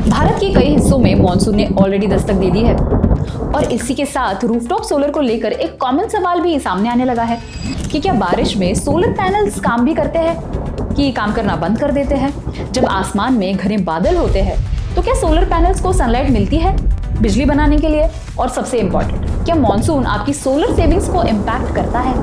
भारत के कई हिस्सों में मॉनसून ने ऑलरेडी दस्तक दे दी है और इसी के साथ रूफटॉप सोलर को लेकर एक कॉमन सवाल भी सामने आने लगा है कि क्या बारिश में सोलर पैनल्स काम भी करते हैं कि काम करना बंद कर देते हैं। जब आसमान में घने बादल होते हैं तो क्या सोलर पैनल्स को सनलाइट मिलती है बिजली बनाने के लिए? और सबसे इम्पोर्टेंट, क्या मॉनसून आपकी सोलर सेविंग्स को इम्पैक्ट करता है?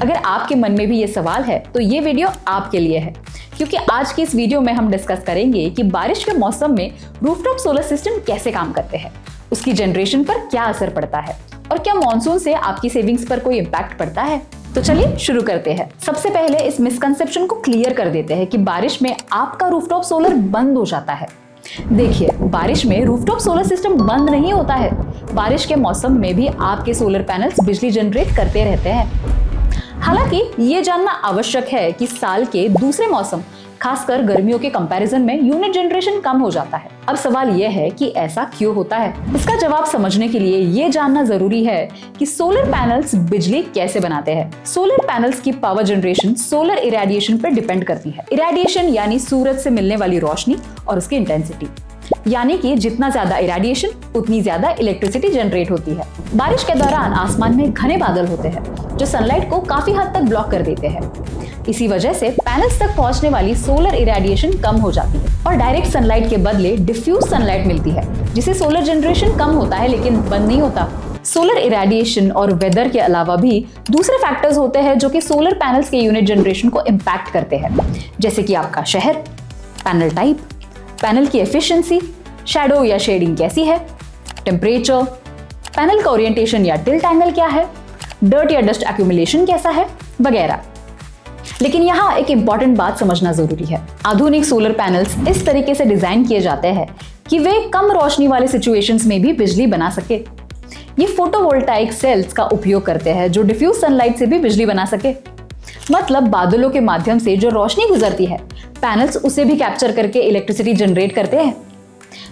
अगर आपके मन में भी ये सवाल है तो ये वीडियो आपके लिए है, क्योंकि आज की इस वीडियो में हम डिस्कस करेंगे कि बारिश के मौसम में रूफटॉप सोलर सिस्टम कैसे काम करते हैं, उसकी जनरेशन पर क्या असर पड़ता है और क्या मॉनसून से आपकी सेविंग्स पर कोई इम्पैक्ट पड़ता है। तो चलिए शुरू करते हैं। सबसे पहले इस मिसकंसेप्शन को क्लियर कर देते हैं कि बारिश में आपका रूफटॉप सोलर बंद हो जाता है। देखिए, बारिश में रूफटॉप सोलर सिस्टम बंद नहीं होता है। बारिश के मौसम में भी आपके सोलर पैनल्स बिजली जनरेट करते रहते हैं। हालांकि ये जानना आवश्यक है कि साल के दूसरे मौसम, खासकर गर्मियों के कंपैरिजन में यूनिट जनरेशन कम हो जाता है। अब सवाल यह है कि ऐसा क्यों होता है। इसका जवाब समझने के लिए ये जानना जरूरी है कि सोलर पैनल्स बिजली कैसे बनाते हैं। सोलर पैनल्स की पावर जनरेशन सोलर इरेडिएशन पर डिपेंड करती है। इरेडिएशन यानी सूरज से मिलने वाली रोशनी और उसकी इंटेंसिटी, यानी कि जितना ज्यादा इरेडिएशन उतनी ज्यादा इलेक्ट्रिसिटी जनरेट होती है। बारिश के दौरान आसमान में घने बादल होते हैं जो सनलाइट को काफी हद तक ब्लॉक कर देते हैं। इसी वजह से पैनल्स तक पहुंचने वाली सोलर इरेडिएशन कम हो जाती है और डायरेक्ट सनलाइट के बदले डिफ्यूज सनलाइट मिलती है, जिससे सोलर जनरेशन कम होता है लेकिन बंद नहीं होता। सोलर इरेडिएशन और वेदर के अलावा भी दूसरे फैक्टर्स होते हैं जो कि सोलर पैनल्स के यूनिट जनरेशन को इम्पैक्ट करते हैं, जैसे कि आपका शहर, पैनल टाइप, पैनल की एफिशिएंसी, शैडो या शेडिंग कैसी है, टेम्परेचर, पैनल का ओरिएंटेशन या टिल्ट एंगल क्या है, डर्ट या डस्ट एक्यूमुलेशन कैसा है, वगैरह। लेकिन यहाँ एक इंपॉर्टेंट बात समझना जरूरी है। आधुनिक सोलर पैनल्स इस तरीके से डिजाइन किए जाते हैं कि वे कम रोशनी वाले सिचुएशंस में भी बिजली बना सके। ये फोटोवोल्टाइक सेल्स का उपयोग करते हैं जो डिफ्यूज सनलाइट से भी बिजली बना सके। मतलब बादलों के माध्यम से जो रोशनी गुजरती है, पैनल्स उसे भी कैप्चर करके इलेक्ट्रिसिटी जनरेट करते हैं।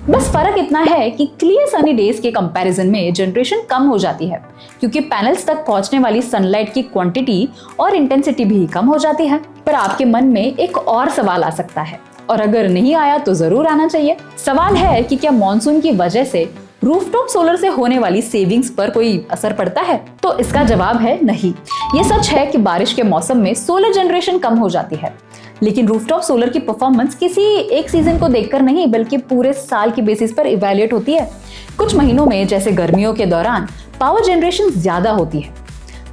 बस फर्क इतना है कि क्लियर सनी डेज के कंपैरिजन में जनरेशन कम हो जाती है, क्योंकि पैनल्स तक पहुंचने वाली सनलाइट की क्वांटिटी और इंटेंसिटी भी कम हो जाती है। पर आपके मन में एक और सवाल आ सकता है, और अगर नहीं आया तो जरूर आना चाहिए। सवाल है कि क्या मॉनसून की वजह से रूफटॉप सोलर से होने वाली सेविंग्स पर कोई असर पड़ता है? तो इसका जवाब है नहीं। ये सच है कि बारिश के मौसम में सोलर जनरेशन कम हो जाती है, लेकिन रूफटॉप सोलर की परफॉर्मेंस किसी एक सीजन को देखकर नहीं बल्कि पूरे साल की बेसिस पर इवैल्यूएट होती है। कुछ महीनों में जैसे गर्मियों के दौरान पावर जनरेशन ज्यादा होती है,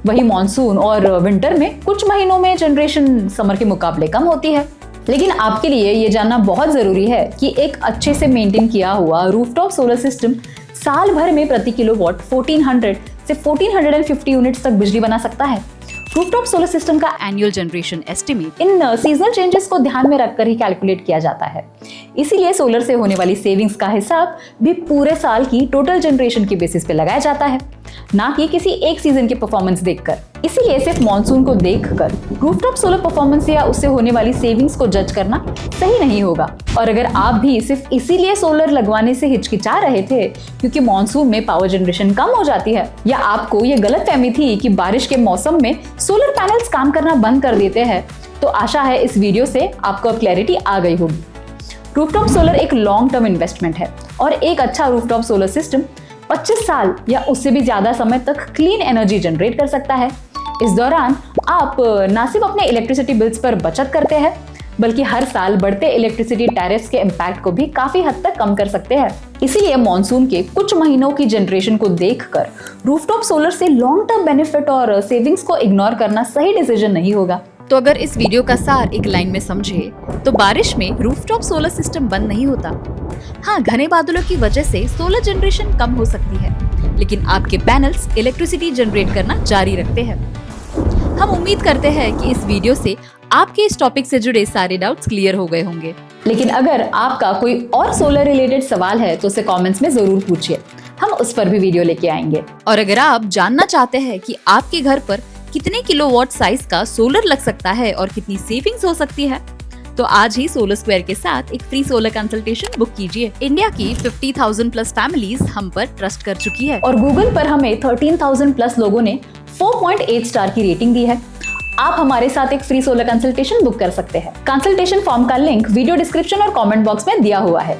वही मॉनसून और विंटर में कुछ महीनों में जनरेशन समर के मुकाबले कम होती है। लेकिन आपके लिए ये जानना बहुत जरूरी है कि एक अच्छे से मेंटेन किया हुआ रूफटॉप सोलर सिस्टम साल भर में प्रति किलोवाट 1400 से 1450 यूनिट्स तक बिजली बना सकता है। रूफटॉप सोलर सिस्टम का एनुअल जनरेशन एस्टिमेट इन सीजनल चेंजेस को ध्यान में रखकर ही कैलकुलेट किया जाता है। इसीलिए सोलर से होने वाली सेविंग्स का हिसाब भी पूरे साल की टोटल जनरेशन की बेसिस पे लगाया जाता है, ना कि किसी एक सीजन की परफॉर्मेंस देखकर। इसीलिए सिर्फ मॉनसून को देखकर रूफटॉप सोलर परफॉर्मेंस या उससे होने वाली सेविंग्स को जज करना सही नहीं होगा। और अगर आप भी सिर्फ इसीलिए सोलर लगवाने से हिचकिचा रहे थे क्योंकि मॉनसून में पावर जनरेशन कम हो जाती है, या आपको ये गलतफहमी थी कि बारिश के मौसम में सोलर पैनल्स काम करना बंद कर देते हैं, तो आशा है इस वीडियो से आपको अब क्लैरिटी आ गई होगी। रूफटॉप सोलर एक लॉन्ग टर्म इन्वेस्टमेंट है और एक अच्छा रूफटॉप सोलर सिस्टम 25 साल या उससे भी ज्यादा समय तक क्लीन एनर्जी जनरेट कर सकता है। इस दौरान आप न सिर्फ अपने इलेक्ट्रिसिटी बिल्स पर बचत करते हैं, बल्कि हर साल बढ़ते इलेक्ट्रिसिटी टैरिफ्स के इम्पैक्ट को भी काफी हद तक कम कर सकते हैं। इसीलिए मॉनसून के कुछ महीनों की जनरेशन को देखकर रूफटॉप सोलर से लॉन्ग टर्म बेनिफिट और सेविंग्स को इग्नोर करना सही डिसीजन नहीं होगा। तो अगर इस वीडियो का सार एक लाइन में समझे तो बारिश में रूफटॉप सोलर सिस्टम बंद नहीं होता। हाँ, घने बादलों की वजह से सोलर जनरेशन कम हो सकती है, लेकिन आपके पैनल्स इलेक्ट्रिसिटी जनरेट करना जारी रखते हैं। हम उम्मीद करते हैं कि इस वीडियो से आपके इस टॉपिक से जुड़े सारे डाउट्स क्लियर हो गए होंगे। लेकिन अगर आपका कोई और सोलर रिलेटेड सवाल है तो उसे कमेंट्स में जरूर पूछिए, हम उस पर भी वीडियो लेके आएंगे। और अगर आप जानना चाहते हैं कि आपके घर पर कितने किलोवाट साइज का सोलर लग सकता है और कितनी सेविंग्स हो सकती है, तो आज ही सोलर स्क्वायर के साथ एक फ्री सोलर कंसल्टेशन बुक कीजिए। इंडिया की 50,000 प्लस फैमिलीज हम पर ट्रस्ट कर चुकी है और गूगल पर हमें 13,000 प्लस लोगों ने 4.8 स्टार की रेटिंग दी है। आप हमारे साथ एक फ्री सोलर कंसल्टेशन बुक कर सकते हैं। कंसल्टेशन फॉर्म का लिंक वीडियो डिस्क्रिप्शन और कमेंट बॉक्स में दिया हुआ है।